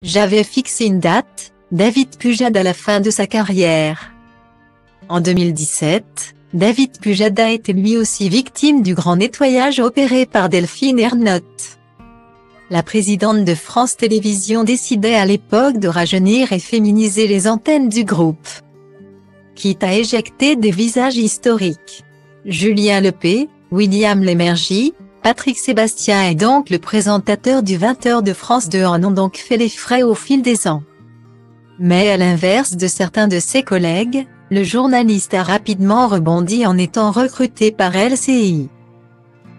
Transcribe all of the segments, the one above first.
J'avais fixé une date, David Pujade à la fin de sa carrière. En 2017, David Pujade était lui aussi victime du grand nettoyage opéré par Delphine Ernotte. La présidente de France Télévisions décidait à l'époque de rajeunir et féminiser les antennes du groupe, quitte à éjecter des visages historiques. Julien Lepé, William Lémergie, Patrick Sébastien et donc le présentateur du 20h de France 2 en ont donc fait les frais au fil des ans. Mais à l'inverse de certains de ses collègues, le journaliste a rapidement rebondi en étant recruté par LCI,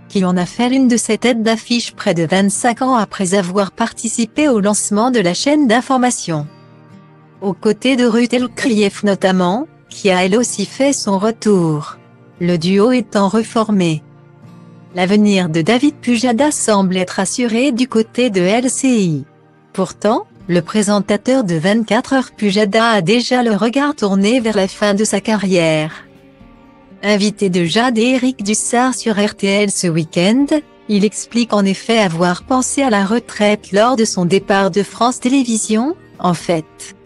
qui en a fait l'une de ses têtes d'affiche près de 25 ans après avoir participé au lancement de la chaîne d'information, aux côtés de Ruth Elkrieff notamment, qui a elle aussi fait son retour, le duo étant reformé. L'avenir de David Pujade semble être assuré du côté de LCI. Pourtant, le présentateur de 24 heures Pujade a déjà le regard tourné vers la fin de sa carrière. Invité de Jade et Éric Dussart sur RTL ce week-end, il explique en effet avoir pensé à la retraite lors de son départ de France Télévisions. En fait,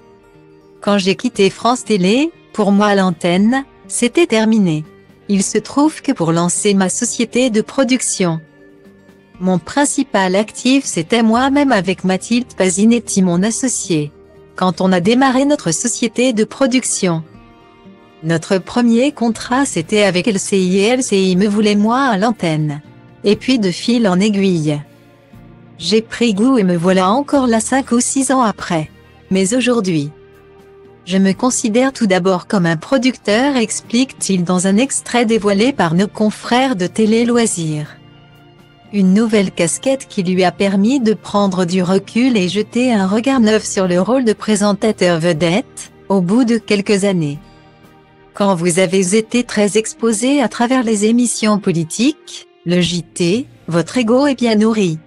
quand j'ai quitté France Télé, pour moi l'antenne, c'était terminé. Il se trouve que pour lancer ma société de production, mon principal actif c'était moi-même avec Mathilde Pazinetti mon associé. Quand on a démarré notre société de production, notre premier contrat c'était avec LCI et LCI me voulait moi à l'antenne. Et puis de fil en aiguille, j'ai pris goût et me voilà encore là 5 ou 6 ans après. Mais aujourd'hui, je me considère tout d'abord comme un producteur, explique-t-il dans un extrait dévoilé par nos confrères de Télé Loisirs. Une nouvelle casquette qui lui a permis de prendre du recul et jeter un regard neuf sur le rôle de présentateur vedette, au bout de quelques années. Quand vous avez été très exposé à travers les émissions politiques, le JT, votre ego est bien nourri.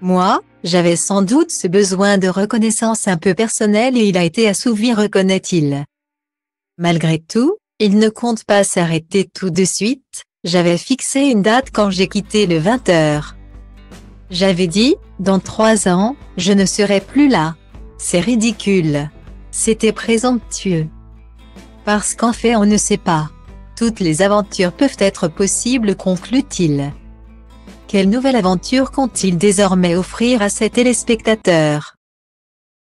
Moi, j'avais sans doute ce besoin de reconnaissance un peu personnel et il a été assouvi, reconnaît-il. Malgré tout, il ne compte pas s'arrêter tout de suite. J'avais fixé une date quand j'ai quitté le 20h. J'avais dit, dans 3 ans, je ne serai plus là. C'est ridicule. C'était présomptueux. Parce qu'en fait on ne sait pas. Toutes les aventures peuvent être possibles, conclut-il. Quelle nouvelle aventure compte-t-il désormais offrir à ses téléspectateurs ?